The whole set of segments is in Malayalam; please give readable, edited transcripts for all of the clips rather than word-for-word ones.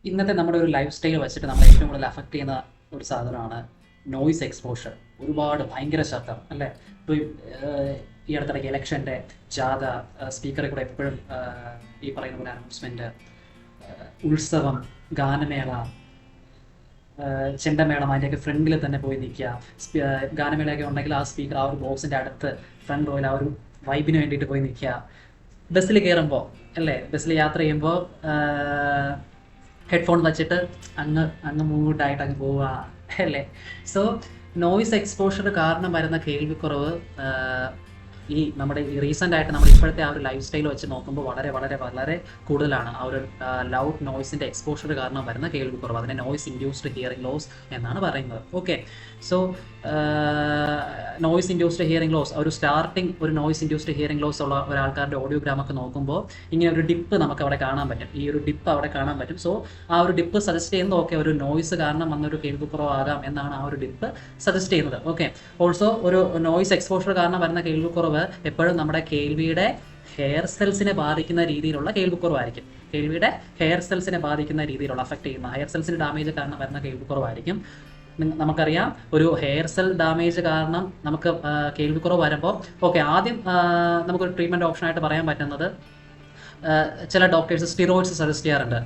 ഇന്നത്തെ നമ്മുടെ ഒരു ലൈഫ് സ്റ്റൈൽ വെച്ചിട്ട് നമ്മൾ ഏറ്റവും കൂടുതൽ അഫക്റ്റ് ചെയ്യുന്ന ഒരു സാധനമാണ് നോയ്സ് എക്സ്പോഷർ. ഒരുപാട് ഭയങ്കര ശബ്ദം അല്ലേ. ഇപ്പോൾ ഈ അടുത്തിടയ്ക്ക് ഇലക്ഷൻ്റെ ജാഥ, സ്പീക്കറെ കൂടെ എപ്പോഴും ഈ പറയുന്ന പോലെ അനൗൺസ്മെൻറ്റ്, ഉത്സവം, ഗാനമേള, ചെണ്ടമേളം, അതിൻ്റെയൊക്കെ ഫ്രണ്ടിൽ തന്നെ പോയി നിൽക്കുക. ഗാനമേളയൊക്കെ ഉണ്ടെങ്കിൽ ആ സ്പീക്കർ ആ ഒരു ബോക്സിൻ്റെ അടുത്ത് ഫ്രണ്ട് റോയിൽ ആ ഒരു വൈബിന് വേണ്ടിയിട്ട് പോയി നിൽക്കുക. ബസ്സിൽ കയറുമ്പോൾ അല്ലേ, ബസ്സിൽ യാത്ര ചെയ്യുമ്പോൾ ഹെഡ്ഫോൺ വെച്ചിട്ട് അങ്ങ് മൂഡായിട്ട് അങ്ങ് പോവുക അല്ലേ. സോ നോയ്സ് എക്സ്പോഷർ കാരണം വരുന്ന കേൾവിക്കുറവ് ഈ നമ്മുടെ ഈ റീസെൻ്റ് ആയിട്ട് നമ്മൾ ഇപ്പോഴത്തെ ആ ഒരു ലൈഫ് സ്റ്റൈൽ വെച്ച് നോക്കുമ്പോൾ വളരെ വളരെ വളരെ കൂടുതലാണ്. ആ ഒരു ലൗഡ് നോയ്സിൻ്റെ എക്സ്പോഷർ കാരണം വരുന്ന കേൾവിക്കുറവ്, അതിനെ നോയ്സ് ഇൻഡ്യൂസ്ഡ് ഹിയറിംഗ് ലോസ് എന്നാണ് പറയുന്നത്. Okay, so noise induced hearing loss, ഒരു സ്റ്റാർട്ടിങ് ഒരു നോയ്സ് ഇൻഡ്യൂസ്ഡ് ഹിയറിംഗ് ലോസ് ഉള്ള ഒരാൾക്കാരുടെ ഓഡിയോഗ്രാമൊക്കെ നോക്കുമ്പോൾ ഇങ്ങനെ ഒരു ഡിപ്പ് നമുക്ക് അവിടെ കാണാൻ പറ്റും. ഈ ഒരു ഡിപ്പ് അവിടെ കാണാൻ പറ്റും. സോ ആ ഒരു ഡിപ്പ് സജസ്റ്റ് ചെയ്യുന്നത് ഓക്കെ, ഒരു നോയ്സ് കാരണം വന്നൊരു കേൾവിക്കുറവാകാം എന്നാണ് ആ ഒരു ഡിപ്പ് സജസ്റ്റ് ചെയ്യുന്നത്. ഓക്കെ, ഓൾസോ ഒരു നോയ്സ് എക്സ്പോഷർ കാരണം വരുന്ന കേൾവിക്കുറവ് എപ്പോഴും നമ്മുടെ കേൾവിയുടെ ഹെയർ സെൽസിനെ ബാധിക്കുന്ന രീതിയിലുള്ള കേൾവിക്കുറവായിരിക്കും. കേൾവിയുടെ ഹെയർ സെൽസിനെ ബാധിക്കുന്ന രീതിയിലുള്ള അഫക്റ്റ് ചെയ്യുന്ന ഹെയർ സെൽസിന് ഡാമേജ് കാരണം വരുന്ന കേൾവിക്കുറവായിരിക്കും. നമുക്കറിയാം, ഒരു ഹെയർ സെൽ ഡാമേജ് കാരണം നമുക്ക് കേൾവിക്കുറവ് വരുമ്പോൾ ഓക്കെ, ആദ്യം നമുക്കൊരു ട്രീറ്റ്മെൻറ്റ് ഓപ്ഷനായിട്ട് പറയാൻ പറ്റുന്നത് ചില ഡോക്ടേഴ്സ് സ്റ്റിറോയിഡ്സ് സജസ്റ്റ് ചെയ്യാറുണ്ട്.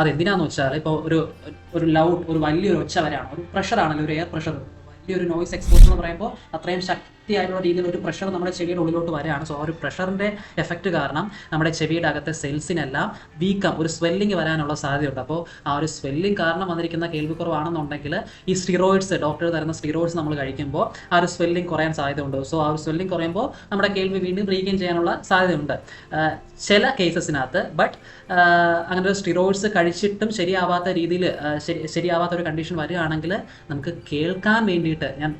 അതെന്തിനാന്ന് വെച്ചാൽ ഇപ്പോൾ ഒരു ലൗഡ്, ഒരു വലിയൊരു ഒച്ച വരെയാണ്, ഒരു പ്രഷറാണല്ലോ, ഒരു എയർ പ്രഷർ, വലിയൊരു നോയ്സ് എക്സ്പോഷർ എന്ന് പറയുമ്പോൾ അത്രയും ശക്തിയായിട്ടുള്ള രീതിയിൽ ഒരു പ്രഷർ നമ്മുടെ ചെവിയുടെ ഉള്ളിലോട്ട് വരികയാണ്. സോ ആ ഒരു പ്രഷറിൻ്റെ എഫക്റ്റ് കാരണം നമ്മുടെ ചെവിയുടെ അകത്തെ സെൽസിനെല്ലാം വീക്കം, ഒരു സ്വെല്ലിങ് വരാനുള്ള സാധ്യതയുണ്ട്. അപ്പോൾ ആ ഒരു സ്വെല്ലിങ് കാരണം വന്നിരിക്കുന്ന കേൾവിക്കുറവാണെന്നുണ്ടെങ്കിൽ ഈ സ്റ്റിറോയിഡ്സ്, ഡോക്ടർ തരുന്ന സ്റ്റിറോയിഡ്സ് നമ്മൾ കഴിക്കുമ്പോൾ ആ ഒരു സ്വെല്ലിങ് കുറയാൻ സാധ്യതയുണ്ട്. സോ ആ ഒരു സ്വെല്ലിങ് കുറയുമ്പോൾ നമ്മുടെ കേൾവി വീണ്ടും റീഗെയിൻ ചെയ്യാനുള്ള സാധ്യതയുണ്ട് ചില കേസസിനകത്ത്. ബട്ട് അങ്ങനെ ഒരു സ്റ്റിറോയിഡ്സ് കഴിച്ചിട്ടും ശരിയാവാത്ത രീതിയിൽ ശരിയാവാത്ത ഒരു കണ്ടീഷൻ വരികയാണെങ്കിൽ നമുക്ക് കേൾക്കാൻ വേണ്ടിയിട്ട്, ഞാൻ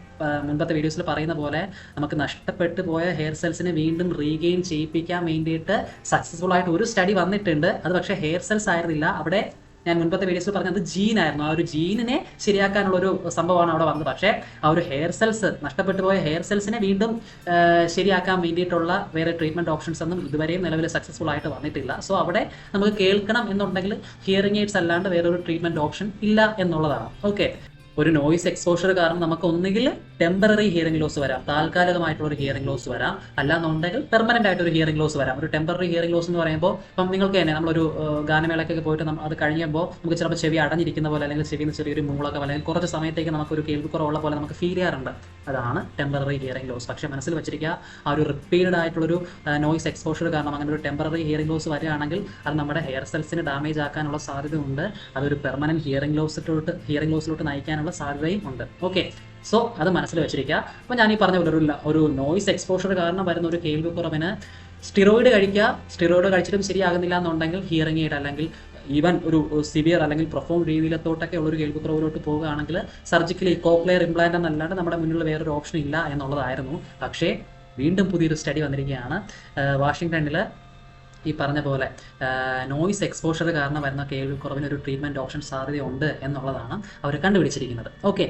മുൻപത്തെ വീഡിയോസിൽ പറയുന്ന പോലെ, നമുക്ക് നഷ്ടപ്പെട്ടു പോയ ഹെയർ സെൽസിനെ വീണ്ടും റീഗെയിൻ ചെയ്യിപ്പിക്കാൻ വേണ്ടിയിട്ട് സക്സസ്ഫുൾ ആയിട്ട് ഒരു സ്റ്റഡി വന്നിട്ടുണ്ട്. അത് പക്ഷേ ഹെയർ സെൽസ് ആയിരുന്നില്ല, അവിടെ ഞാൻ മുൻപത്തെ വീഡിയോസിൽ പറഞ്ഞത് ജീനായിരുന്നു. ആ ഒരു ജീനിനെ ശരിയാക്കാനുള്ളൊരു സംഭവമാണ് അവിടെ വന്നത്. പക്ഷേ ആ ഒരു ഹെയർ സെൽസ്, നഷ്ടപ്പെട്ടു പോയ ഹെയർ സെൽസിനെ വീണ്ടും ശരിയാക്കാൻ വേണ്ടിയിട്ടുള്ള വേറെ ട്രീറ്റ്മെൻറ്റ് ഓപ്ഷൻസ് ഒന്നും ഇതുവരെയും നിലവിൽ സക്സസ്ഫുൾ ആയിട്ട് വന്നിട്ടില്ല. സോ അവിടെ നമുക്ക് കേൾക്കണം എന്നുണ്ടെങ്കിൽ ഹിയറിംഗ് എയ്ഡ്സ് അല്ലാണ്ട് വേറൊരു ട്രീറ്റ്മെൻറ്റ് ഓപ്ഷൻ ഇല്ല എന്നുള്ളതാണ്. ഓക്കെ, ഒരു നോയ്സ് എക്സ്പോഷർ കാരണം നമുക്ക് ഒന്നുകിൽ ടെമ്പററി ഹിയറിംഗ് ലോസ് വരാം, താൽക്കാലികമായിട്ടുള്ള ഒരു ഹിയറിംഗ് ലോസ് വരാം, അല്ലാന്നുണ്ടെങ്കിൽ പെർമനന്റ് ആയിട്ട് ഒരു ഹിയറിംഗ് ലോസ് വരാം. ഒരു ടെമ്പററി ഹിയറിംഗ് ലോസ് എന്ന് പറയുമ്പോൾ ഇപ്പം നിങ്ങൾക്ക് തന്നെ നമ്മളൊരു ഗാനമേളയ്ക്കൊക്കെ പോയിട്ട് അത് കഴിയുമ്പോൾ നമുക്ക് ചിലപ്പോൾ ചെവി അടഞ്ഞിരിക്കുന്ന പോലെ, അല്ലെങ്കിൽ ചെവിയിൽ നിന്ന് ചെറിയൊരു മൂളൊക്കെ പോലെ, അല്ലെങ്കിൽ കുറച്ച് സമയത്തേക്ക് നമുക്കൊരു കേൾവിക്കുറവുള്ള പോലെ നമുക്ക് ഫീൽ ചെയ്യാറുണ്ട്. അതാണ് ടെമ്പററി ഹിയറിംഗ് ലോസ്. പക്ഷേ മനസ്സിൽ വെച്ചിരിക്കുക, ആ ഒരു റിപ്പീറ്റഡ് ആയിട്ടുള്ളൊരു നോയ്സ് എക്സ്പോഷർ കാരണം അങ്ങനെ ഒരു ടെമ്പററി ഹിയറിംഗ് ലോസ് വരികയാണെങ്കിൽ അത് നമ്മുടെ ഹെയർ സെൽസിന് ഡാമേജ് ആക്കാനുള്ള സാധ്യതയുണ്ട്. അതൊരു പെർമനന്റ് ഹിയറിംഗ് ലോസിലോട്ട് നയിക്കാനുള്ള സാധ്യതയും ഉണ്ട്. ഓക്കെ, സോ അത് മനസ്സിൽ വെച്ചിരിക്കുക. അപ്പോൾ ഞാൻ ഈ പറഞ്ഞ പോലെ ഒരു നോയ്സ് എക്സ്പോഷർ കാരണം വരുന്ന ഒരു കേൾവിക്കുറവിന് സ്റ്റിറോയിഡ് കഴിക്കുക, സ്റ്റിറോയിഡ് കഴിച്ചിട്ടും ശരിയാകുന്നില്ല എന്നുണ്ടെങ്കിൽ ഹിയറിംഗ് എയ്ഡ്, അല്ലെങ്കിൽ ഈവൻ ഒരു സിവിയർ അല്ലെങ്കിൽ പ്രൊഫൗണ്ട് രീതിയിലത്തോട്ടൊക്കെ ഉള്ളൊരു കേൾവിക്കുറവിലോട്ട് പോവുകയാണെങ്കിൽ സർജിക്കലി കോക്ലിയർ ഇംപ്ലാന്റ് എന്നല്ലാണ്ട് നമ്മുടെ മുന്നിലുള്ള വേറൊരു ഓപ്ഷൻ ഇല്ല എന്നുള്ളതായിരുന്നു. പക്ഷേ വീണ്ടും പുതിയൊരു സ്റ്റഡി വന്നിരിക്കുകയാണ്. വാഷിങ്ടണിൽ ഈ പറഞ്ഞ പോലെ നോയ്സ് എക്സ്പോഷർ കാരണം വരുന്ന കേൾവിക്കുറവിന് ഒരു ട്രീറ്റ്മെൻറ്റ് ഓപ്ഷൻ സാധ്യതയുണ്ട് എന്നുള്ളതാണ് അവർ കണ്ടുപിടിച്ചിരിക്കുന്നത്. ഓക്കെ,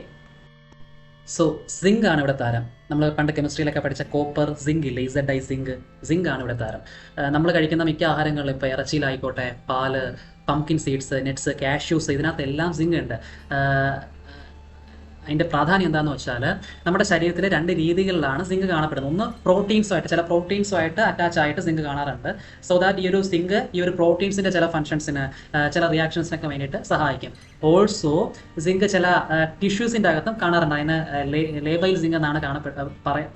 സോ സിങ്ക് ആണ് ഇവിടെ താരം. നമ്മൾ പണ്ട് കെമിസ്ട്രിയിലൊക്കെ പഠിച്ച കോപ്പർ, സിങ്ക് ഇല്ലേ, ZI സിങ്ക് ആണ് ഇവിടെ താരം. നമ്മൾ കഴിക്കുന്ന മിക്ക ആഹാരങ്ങളിലും, ഇപ്പോൾ ഇറച്ചിയിലായിക്കോട്ടെ, പാല്, പംകിൻ സീഡ്സ്, നെറ്റ്സ്, കാഷ്യൂസ്, ഇതിനകത്തെല്ലാം സിങ്ക് ഉണ്ട്. അതിൻ്റെ പ്രാധാന്യം എന്താണെന്ന് വെച്ചാൽ, നമ്മുടെ ശരീരത്തിൽ രണ്ട് രീതികളിലാണ് സിങ്ക് കാണപ്പെടുന്നത്. ഒന്ന് പ്രോട്ടീൻസുമായിട്ട്, ചില പ്രോട്ടീൻസുമായിട്ട് അറ്റാച്ച് ആയിട്ട് സിങ്ക് കാണാറുണ്ട്. സോ ദാറ്റ് ഈ ഒരു സിങ്ക് ഈ ഒരു പ്രോട്ടീൻസിൻ്റെ ചില ഫങ്ഷൻസിന്, ചില റിയാക്ഷൻസിനൊക്കെ വേണ്ടിയിട്ട് സഹായിക്കും. ഓൾസോ സിങ്ക് ചില ടിഷ്യൂസിൻ്റെ അകത്തും കാണാറുണ്ട്. അതിന് ലേബൈൽ സിങ്ക് എന്നാണ്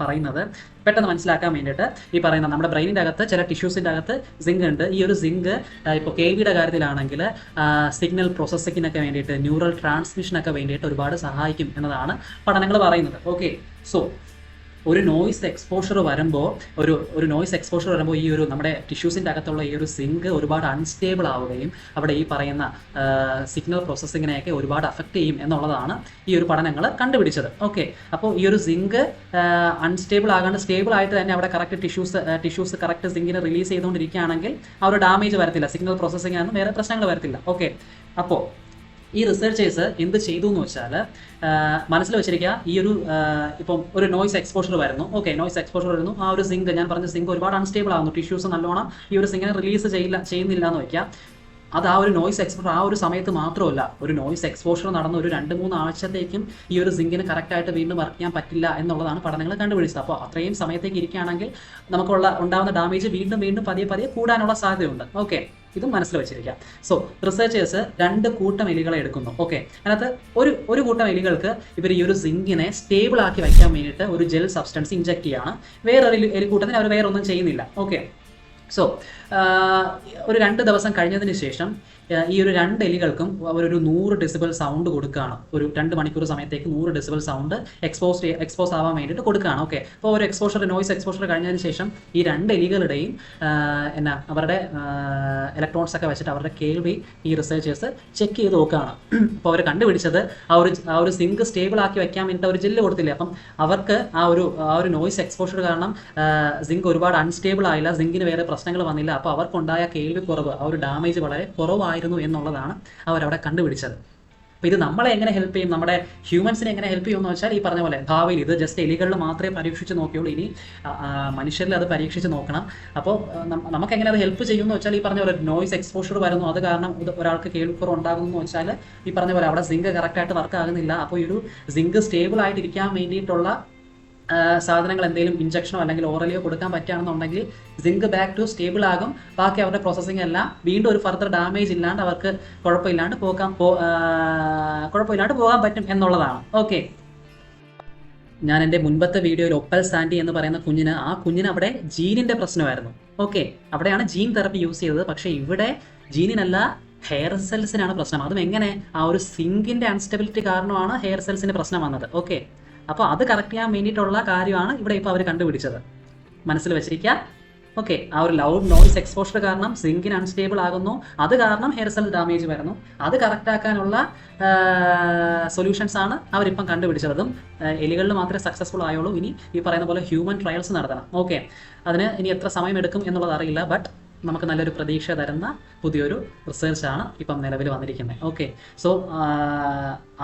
പറയുന്നത്. പെട്ടെന്ന് മനസ്സിലാക്കാൻ വേണ്ടിയിട്ട് ഈ പറയുന്ന നമ്മുടെ ബ്രെയിനിൻ്റെ അകത്ത് ചില ടിഷ്യൂസിൻ്റെ അകത്ത് സിങ്ക് ഉണ്ട്. ഈ ഒരു സിങ്ക് ഇപ്പോൾ കേൾവിയുടെ കാര്യത്തിലാണെങ്കിൽ സിഗ്നൽ പ്രോസസ്സിങ്ങിനൊക്കെ വേണ്ടിയിട്ട്, ന്യൂറൽ ട്രാൻസ്മിഷനൊക്കെ വേണ്ടിയിട്ട് ഒരുപാട് സഹായിക്കും എന്നതാണ് പഠനങ്ങൾ പറയുന്നത്. ഓക്കെ, സോ ഒരു നോയ്സ് എക്സ്പോഷർ വരുമ്പോൾ ഈ ഒരു നമ്മുടെ ടിഷ്യൂസിൻ്റെ അകത്തുള്ള ഈ ഒരു സിങ്ക് ഒരുപാട് അൺസ്റ്റേബിൾ ആവുകയും അവിടെ ഈ പറയുന്ന സിഗ്നൽ പ്രോസസ്സിങ്ങിനെയൊക്കെ ഒരുപാട് അഫക്റ്റ് ചെയ്യും എന്നുള്ളതാണ് ഈ ഒരു പഠനങ്ങൾ കണ്ടുപിടിച്ചത്. ഓക്കെ, അപ്പോൾ ഈ ഒരു സിങ്ക് അൺസ്റ്റേബിൾ ആകാണ്ട് സ്റ്റേബിൾ ആയിട്ട് തന്നെ അവിടെ കറക്റ്റ് ടിഷ്യൂസ് കറക്റ്റ് സിങ്കിനെ റിലീസ് ചെയ്തുകൊണ്ടിരിക്കുകയാണെങ്കിൽ ആ ഒരു ഡാമേജ് വരത്തില്ല, സിഗ്നൽ പ്രോസസ്സിങ്ങിനൊന്നും വേറെ പ്രശ്നങ്ങൾ വരത്തില്ല. ഓക്കെ, അപ്പോൾ ഈ റിസർച്ചേഴ്സ് എന്ത് ചെയ്തു എന്ന് വെച്ചാൽ, മനസ്സിൽ വെച്ചിരിക്കുക, ഈ ഒരു ഇപ്പം ഒരു നോയ്സ് എക്സ്പോഷർ വരുന്നു. ഓക്കെ, നോയ്സ് എക്സ്പോഷർ വരുന്നു. ആ ഒരു സിങ്ക്, ഞാൻ പറഞ്ഞ സിങ്ക് ഒരുപാട് അൺസ്റ്റേബിൾ ആകുന്നു, ടിഷ്യൂസ് നല്ലോണം ഈ ഒരു സിങ്കിനെ റിലീസ് ചെയ്യുന്നില്ല എന്ന് വയ്ക്കുക. അത് ആ ഒരു നോയ്സ് എക്സ്പോഷർ ആ ഒരു സമയത്ത് മാത്രമല്ല, ഒരു നോയ്സ് എക്സ്പോഷർ നടന്ന ഒരു 2-3 ആഴ്ചത്തേക്കും ഈ ഒരു സിങ്കിന് കറക്റ്റായിട്ട് വീണ്ടും വർക്ക് ചെയ്യാൻ പറ്റില്ല എന്നുള്ളതാണ് പഠനങ്ങൾ കണ്ടുപിടിച്ചത്. അപ്പോൾ അത്രയും സമയത്തേക്ക് ഇരിക്കുകയാണെങ്കിൽ ഉണ്ടാവുന്ന ഡാമേജ് വീണ്ടും വീണ്ടും പതിയെ കൂടാനുള്ള സാധ്യതയുണ്ട്. ഓക്കെ, ഇതും മനസ്സിൽ വെച്ചിരിക്കാം. സോ റിസർച്ചേഴ്സ് 2 കൂട്ടം എലികളെ എടുക്കുന്നു. ഓക്കെ, അതിനകത്ത് ഒരു കൂട്ടം എലികൾക്ക് ഇവർ ഈ ഒരു സിങ്കിനെ സ്റ്റേബിൾ ആക്കി വയ്ക്കാൻ വേണ്ടിയിട്ട് ഒരു ജെൽ സബ്സ്റ്റൻസ് ഇഞ്ചെക്ട് ചെയ്യാണ്. വേറൊരു എലിക്കൂട്ടത്തിന് അവർ വേറെ ഒന്നും ചെയ്യുന്നില്ല. ഓക്കെ, സോ ഒരു 2 ദിവസം കഴിഞ്ഞതിന് ശേഷം ഈ ഒരു 2 എലികൾക്കും അവരൊരു 100 ഡെസിബൽ സൗണ്ട് കൊടുക്കുകയാണ്. ഒരു 2 മണിക്കൂർ സമയത്തേക്ക് 100 ഡെസിബൽ സൗണ്ട് എക്സ്പോസ് ആവാൻ വേണ്ടിയിട്ട് കൊടുക്കുകയാണ്. ഓക്കെ, അപ്പോൾ ഒരു നോയ്സ് എക്സ്പോഷർ കഴിഞ്ഞതിന് ശേഷം ഈ 2 എലികളുടെയും അവരുടെ ഇലക്ട്രോൺസ് ഒക്കെ വെച്ചിട്ട് അവരുടെ കേൾവി ഈ റിസർച്ചേഴ്സ് ചെക്ക് ചെയ്ത് നോക്കുകയാണ്. അപ്പോൾ അവർ കണ്ടുപിടിച്ചത് ആ ഒരു സിങ്ക് സ്റ്റേബിൾ ആക്കി വെക്കാൻ വേണ്ടിയിട്ട് ഒരു ജെല്ല് കൊടുത്തില്ലേ, അപ്പം അവർക്ക് ആ ഒരു നോയ്സ് എക്സ്പോഷർ കാരണം സിങ്ക് ഒരുപാട് അൺസ്റ്റേബിൾ ആയില്ല, സിങ്കിന് വേറെ പ്രശ്നങ്ങൾ വന്നില്ല. അപ്പോൾ അവർക്കുണ്ടായ കേൾവി കുറവ്, ആ ഒരു ഡാമേജ് വളരെ കുറവായിരുന്നു എന്നുള്ളതാണ് അവരവിടെ കണ്ടുപിടിച്ചത്. അപ്പോൾ ഇത് നമ്മളെ എങ്ങനെ ഹെൽപ്പ് ചെയ്യും, നമ്മുടെ ഹ്യൂമൻസിനെ എങ്ങനെ ഹെൽപ്പ് ചെയ്യുമെന്ന് വെച്ചാൽ ഈ പറഞ്ഞ പോലെ ഭാവിയിൽ ഇത് ജസ്റ്റ് എലികളിൽ മാത്രമേ പരീക്ഷിച്ച് നോക്കിയുള്ളൂ, ഇനി മനുഷ്യരിൽ അത് പരീക്ഷിച്ച് നോക്കണം. അപ്പോൾ നമുക്ക് എങ്ങനെ അത് ഹെൽപ്പ് ചെയ്യുമെന്ന് വെച്ചാൽ ഈ പറഞ്ഞ പോലെ നോയ്സ് എക്സ്പോഷർ വരുന്നു, അത് കാരണം ഒരാൾക്ക് കേൾവിക്കുറവ് ഉണ്ടാകുന്നു എന്ന് വെച്ചാൽ ഈ പറഞ്ഞ പോലെ അവിടെ സിങ്ക് കറക്റ്റായിട്ട് വർക്ക് ആകുന്നില്ല. അപ്പോൾ ഈ ഒരു സിങ്ക് സ്റ്റേബിൾ ആയിട്ടിരിക്കാൻ വേണ്ടിയിട്ടുള്ള സാധനങ്ങൾ എന്തെങ്കിലും ഇഞ്ചക്ഷനോ അല്ലെങ്കിൽ ഓറലിയോ കൊടുക്കാൻ പറ്റുകയാണെന്നുണ്ടെങ്കിൽ സിങ്ക് ബാക്ക് ടു സ്റ്റേബിൾ ആകും. ബാക്കി അവരുടെ പ്രോസസ്സിംഗ് എല്ലാം വീണ്ടും ഒരു ഫർദർ ഡാമേജ് ഇല്ലാണ്ട് അവർക്ക് കുഴപ്പമില്ലാണ്ട് പോകാൻ പറ്റും എന്നുള്ളതാണ്. ഓക്കെ, ഞാൻ എൻ്റെ മുൻപത്തെ വീഡിയോയിൽ ഒപ്പൽ സാൻഡി എന്ന് പറയുന്ന കുഞ്ഞിന് അവിടെ ജീനിന്റെ പ്രശ്നമായിരുന്നു. ഓക്കെ, അവിടെയാണ് ജീൻ തെറപ്പി യൂസ് ചെയ്തത്. പക്ഷേ ഇവിടെ ജീനിനല്ല, ഹെയർ സെൽസിനാണ് പ്രശ്നം. അതും എങ്ങനെ, ആ ഒരു സിങ്കിന്റെ അൺസ്റ്റെബിലിറ്റി കാരണമാണ് ഹെയർ സെൽസിന് പ്രശ്നം വന്നത്. ഓക്കെ, അപ്പോൾ അത് കറക്റ്റ് ചെയ്യാൻ വേണ്ടിയിട്ടുള്ള കാര്യമാണ് ഇവിടെ ഇപ്പോൾ അവർ കണ്ടുപിടിച്ചത്. മനസ്സിൽ വെച്ചിരിക്കുക. ഓക്കെ, ആ ഒരു ലൗഡ് നോയ്സ് എക്സ്പോഷർ കാരണം സിങ്കിന് അൺസ്റ്റേബിൾ ആകുന്നു, അത് കാരണം ഹെയർ സെൽ ഡാമേജ് വരുന്നു. അത് കറക്റ്റ് ആക്കാനുള്ള സൊല്യൂഷൻസ് ആണ് അവരിപ്പം കണ്ടുപിടിച്ചതും. എലികളിൽ മാത്രമേ സക്സസ്ഫുൾ ആയുള്ളൂ. ഇനി ഈ പറയുന്ന പോലെ ഹ്യൂമൻ ട്രയൽസ് നടത്തണം. ഓക്കെ, അതിന് ഇനി എത്ര സമയം എടുക്കും എന്നുള്ളത് അറിയില്ല. ബട്ട് നമുക്ക് നല്ലൊരു പ്രതീക്ഷ തരുന്ന പുതിയൊരു റിസർച്ചാണ് ഇപ്പം നിലവിൽ വന്നിരിക്കുന്നത്. ഓക്കെ, സോ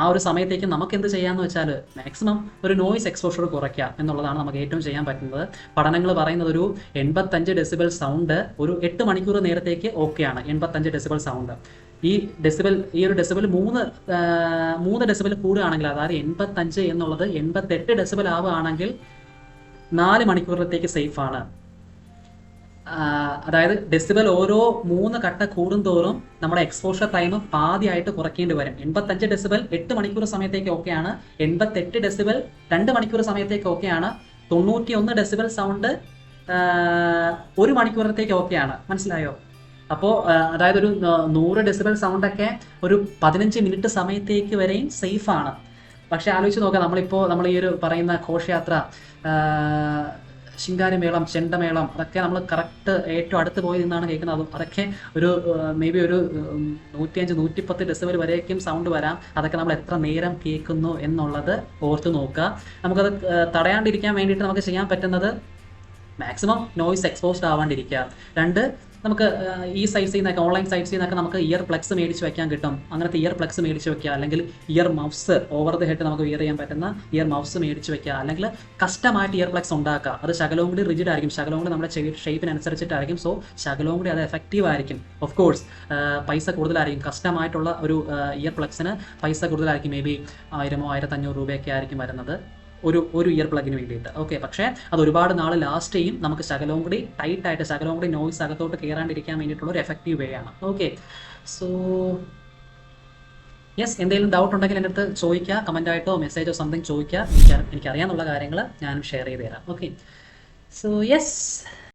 ആ ഒരു സമയത്തേക്ക് നമുക്ക് എന്ത് ചെയ്യാമെന്ന് വെച്ചാൽ മാക്സിമം ഒരു നോയ്സ് എക്സ്പോഷർ കുറയ്ക്കുക എന്നുള്ളതാണ് നമുക്ക് ഏറ്റവും ചെയ്യാൻ പറ്റുന്നത്. പഠനങ്ങൾ പറയുന്നത് ഒരു 85 ഡെസിബൽ സൗണ്ട് ഒരു 8 മണിക്കൂർ നേരത്തേക്ക് ഓക്കെയാണ്. 85 ഡെസിബൽ സൗണ്ട്. ഈ ഒരു ഡെസിബൽ 3 ഡെസിബൽ കൂടുകയാണെങ്കിൽ, അതായത് 85 എന്നുള്ളത് 88 ഡെസിബൽ ആവുകയാണെങ്കിൽ 4 മണിക്കൂറിലത്തേക്ക് സേഫാണ്. അതായത് ഡെസിബൽ ഓരോ 3 കട്ട കൂടുന്തോറും നമ്മുടെ എക്സ്പോഷർ ടൈം പാതിയായിട്ട് കുറയ്ക്കേണ്ടി വരും. 85 ഡെസിബൽ 8 മണിക്കൂർ സമയത്തേക്ക് ഓക്കെയാണ്. 88 ഡെസിബൽ 2 മണിക്കൂർ സമയത്തേക്ക് ഓക്കെയാണ്. 91 ഡെസിബൽ സൗണ്ട് 1 മണിക്കൂറത്തേക്ക് ഓക്കെയാണ്. മനസ്സിലായോ? അപ്പോൾ അതായത് ഒരു 100 ഡെസിബൽ സൗണ്ടൊക്കെ ഒരു 15 മിനിറ്റ് സമയത്തേക്ക് വരെയും സേഫാണ്. പക്ഷെ ആലോചിച്ച് നോക്കാം, നമ്മൾ ഈ ഒരു പറയുന്ന ഘോഷയാത്ര, ശിങ്കാരിമേളം, ചെണ്ടമേളം, അതൊക്കെ നമ്മൾ കറക്റ്റ് ഏറ്റവും അടുത്ത് പോയി നിന്നാണ് കേൾക്കുന്നത്. അതൊക്കെ ഒരു മേ ബി ഒരു 105-110 ഡെസിബൽ വരേക്കും സൗണ്ട് വരാം. അതൊക്കെ നമ്മൾ എത്ര നേരം കേൾക്കുന്നു എന്നുള്ളത് ഓർത്ത് നോക്കുക. നമുക്കത് തടയാണ്ടിരിക്കാൻ വേണ്ടിയിട്ട് നമുക്ക് ചെയ്യാൻ പറ്റുന്നത് മാക്സിമം നോയ്സ് എക്സ്പോസ്ഡ് ആവാണ്ടിരിക്കുക. 2, നമുക്ക് ഈ സൈറ്റ്സിൽ നിന്നൊക്കെ, ഓൺലൈൻ സൈറ്റ്സിൽ നിന്നൊക്കെ നമുക്ക് ഇയർ പ്ലഗ്സ് മേടിച്ച് വെക്കാൻ കിട്ടും. അങ്ങനത്തെ ഇയർ പ്ലഗ്സ് മേടിച്ച് വെക്കുക, അല്ലെങ്കിൽ year mouse, over the head നമുക്ക് വിയർ ചെയ്യാൻ പറ്റുന്ന ഇയർ മൗസ് മേടിച്ച് വെക്കുക, അല്ലെങ്കിൽ കസ്റ്റമായിട്ട് ഇയർ പ്ലഗ്സ് ഉണ്ടാക്കുക. അത് ശകലവും കൂടി റിജിഡ് ആയിരിക്കും, ശകലവും കൂടി നമ്മുടെ ഷേപ്പിനനുസരിച്ചിട്ടായിരിക്കും. സോ ശകലവും കൂടി അത് എഫക്റ്റീവ് ആയിരിക്കും. ഓഫ് കോഴ്സ് പൈസ കൂടുതലായിരിക്കും. കസ്റ്റമായിട്ടുള്ള ഒരു ഇയർ പ്ലഗ്സിന് പൈസ കൂടുതലായിരിക്കും. മേ ബി 1000-1500 രൂപയൊക്കെ ആയിരിക്കും വരുന്നത് ഒരു ഇയർ പ്ലഗിന് വേണ്ടിയിട്ട്. ഓക്കെ, പക്ഷേ അത് ഒരുപാട് നാൾ ലാസ്റ്റ് ചെയ്യും. നമുക്ക് ശകലവും കൂടി ടൈറ്റായിട്ട്, ശകലവും കൂടി നോയ്സ് അകത്തോട്ട് കയറാണ്ടിരിക്കാൻ വേണ്ടിയിട്ടുള്ള ഒരു എഫക്റ്റീവ് വേ ആണ്. ഓക്കെ, സോ യെസ്, എന്തെങ്കിലും ഡൗട്ട് ഉണ്ടെങ്കിൽ എൻ്റെ അടുത്ത് ചോദിക്കുക, കമൻറ്റായിട്ടോ മെസ്സേജോ സംതിങ് ചോദിക്കുക. എനിക്കറിയാവുന്ന കാര്യങ്ങൾ ഞാനും ഷെയർ ചെയ്ത് തരാം. Okay, so yes.